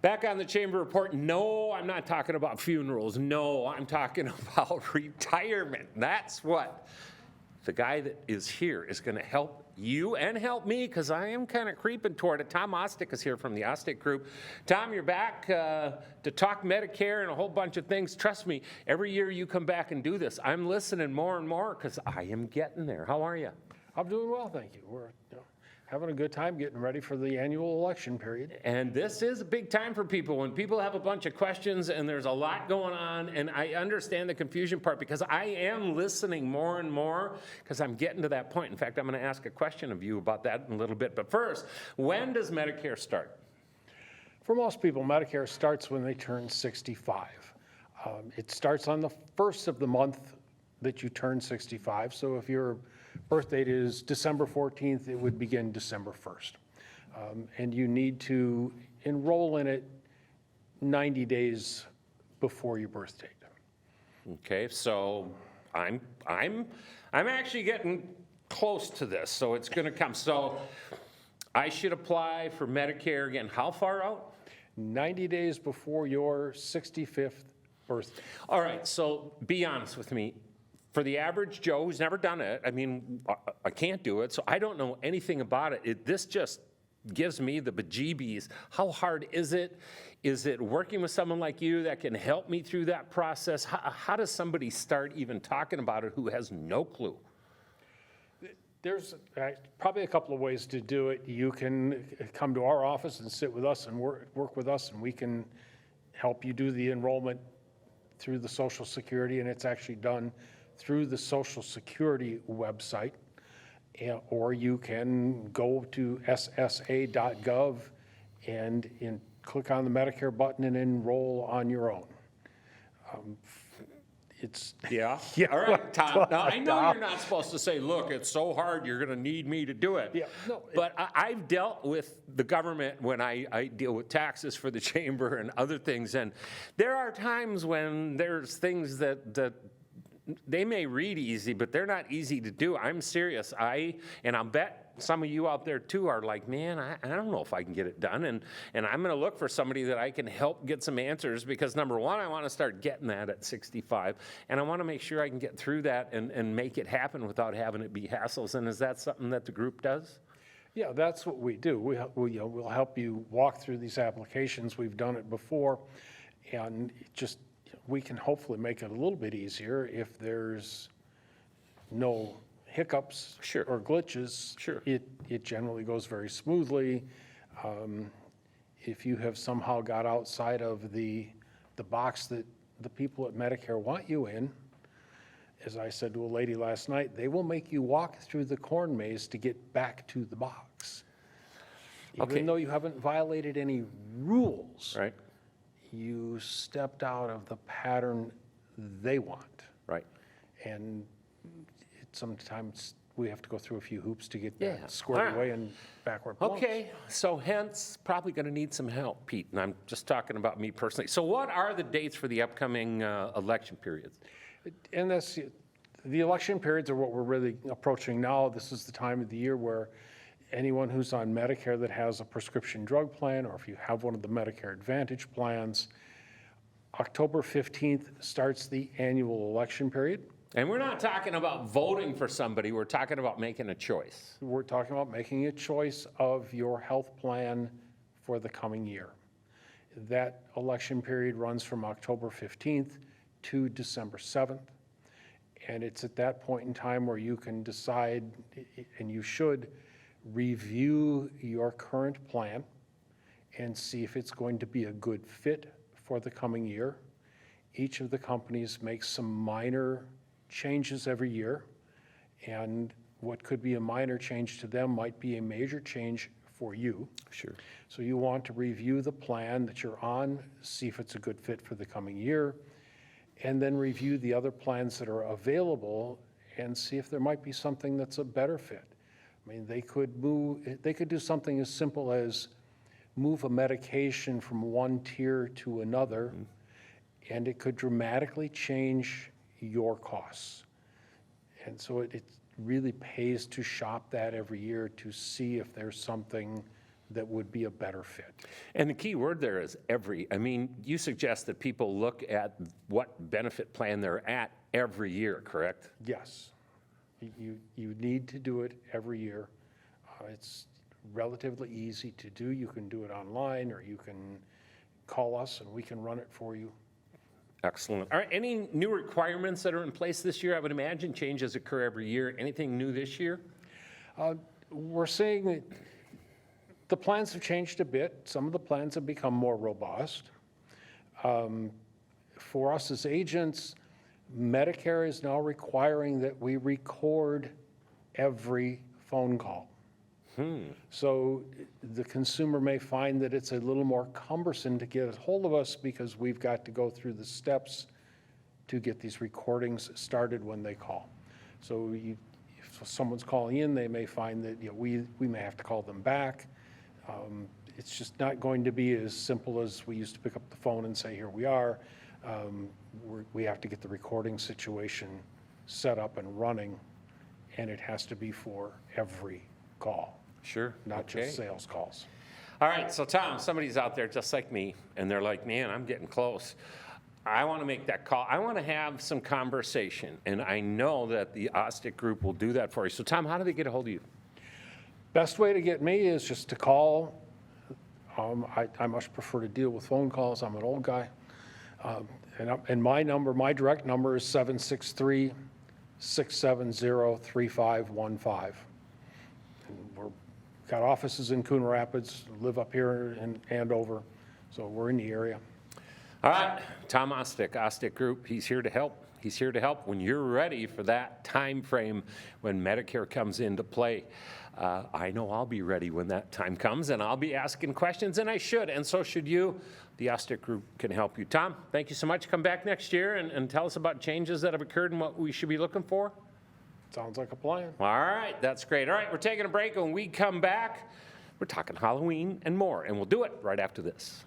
Back on the Chamber report, no, I'm not talking about funerals. No, I'm talking about retirement. That's what the guy that is here is going to help you and help me, because I am kind of creeping toward it. Tom Ostdiek is here from the Ostdiek Group. Tom, you're back to talk Medicare and a whole bunch of things. Trust me, every year you come back and do this, I'm listening more and more because I am getting there. How are you? I'm doing well, thank you. We're having a good time getting ready for the annual election period. And this is a big time for people. When people have a bunch of questions and there's a lot going on, and I understand the confusion part because I am listening more and more because I'm getting to that point. In fact, I'm going to ask a question of you about that in a little bit. But first, when does Medicare start? For most people, Medicare starts when they turn 65. It starts on the first of the month that you turn 65. So if your birth date is December 14th, it would begin December 1st. And you need to enroll in it 90 days before your birth date. Okay, so I'm actually getting close to this, so it's going to come. So I should apply for Medicare again. How far out? 90 days before your 65th birthday. All right, so be honest with me. For the average Joe who's never done it, I mean, I can't do it, so I don't know anything about it. This just gives me the bejeebies. How hard is it? Is it working with someone like you that can help me through that process? How does somebody start even talking about it who has no clue? There's probably a couple of ways to do it. You can come to our office and sit with us and work with us, and we can help you do the enrollment through the Social Security, and it's actually done through the Social Security website, or you can go to ssa.gov and click on the Medicare button and enroll on your own. Yeah. All right, Tom. Now, I know you're not supposed to say, look, it's so hard, you're going to need me to do it. Yeah, no, but I've dealt with the government when I deal with taxes for the chamber and other things, and there are times when there's things that they may read easy, but they're not easy to do. I'm serious. And I'll bet some of you out there too are like, man, I don't know if I can get it done. And I'm going to look for somebody that I can help get some answers because, number one, I want to start getting that at 65. And I want to make sure I can get through that and make it happen without having it be hassles. And is that something that the group does? Yeah, that's what we do. We'll help you walk through these applications. We've done it before. And we can hopefully make it a little bit easier if there's no hiccups or glitches. Sure. It generally goes very smoothly. If you have somehow got outside of the box that the people at Medicare want you in, as I said to a lady last night, they will make you walk through the corn maze to get back to the box. Even though you haven't violated any rules. Right. You stepped out of the pattern they want. Right. And sometimes we have to go through a few hoops to get that squared away and back where it belongs. Okay, so hence probably going to need some help, Pete, and I'm just talking about me personally. So what are the dates for the upcoming election periods? And the election periods are what we're really approaching now. This is the time of the year where anyone who's on Medicare that has a prescription drug plan, or if you have one of the Medicare Advantage plans, October 15th starts the annual election period. And we're not talking about voting for somebody, we're talking about making a choice. We're talking about making a choice of your health plan for the coming year. That election period runs from October 15th to December 7th. And it's at that point in time where you can decide, and you should, review your current plan and see if it's going to be a good fit for the coming year. Each of the companies makes some minor changes every year, and what could be a minor change to them might be a major change for you. Sure. So you want to review the plan that you're on, see if it's a good fit for the coming year, and then review the other plans that are available and see if there might be something that's a better fit. I mean, they could do something as simple as move a medication from one tier to another, and it could dramatically change your costs. And so it really pays to shop that every year to see if there's something that would be a better fit. And the key word there is every. I mean, you suggest that people look at what benefit plan they're at every year, correct? Yes. You need to do it every year. It's relatively easy to do. You can do it online, or you can call us and we can run it for you. Excellent. All right, any new requirements that are in place this year? I would imagine changes occur every year. Anything new this year? We're seeing that the plans have changed a bit. Some of the plans have become more robust. For us as agents, Medicare is now requiring that we record every phone call. So the consumer may find that it's a little more cumbersome to get a hold of us because we've got to go through the steps to get these recordings started when they call. So if someone's calling in, they may find that we may have to call them back. It's just not going to be as simple as we used to pick up the phone and say, here we are. We have to get the recording situation set up and running, and it has to be for every call. Sure. Not just sales calls. All right, so Tom, somebody's out there just like me, and they're like, man, I'm getting close. I want to make that call. I want to have some conversation, and I know that the Ostdiek Group will do that for you. So Tom, how do they get a hold of you? Best way to get me is just to call. I much prefer to deal with phone calls. I'm an old guy. And my direct number is 763-670-3515. We've got offices in Coon Rapids, live up here in Andover, so we're in the area. All right, Tom Ostdiek, Ostdiek Group, he's here to help. He's here to help when you're ready for that time frame when Medicare comes into play. I know I'll be ready when that time comes, and I'll be asking questions, and I should, and so should you. The Ostdiek Group can help you. Tom, thank you so much. Come back next year and tell us about changes that have occurred and what we should be looking for. Sounds like a plan. All right, that's great. All right, we're taking a break. When we come back, we're talking Halloween and more, and we'll do it right after this.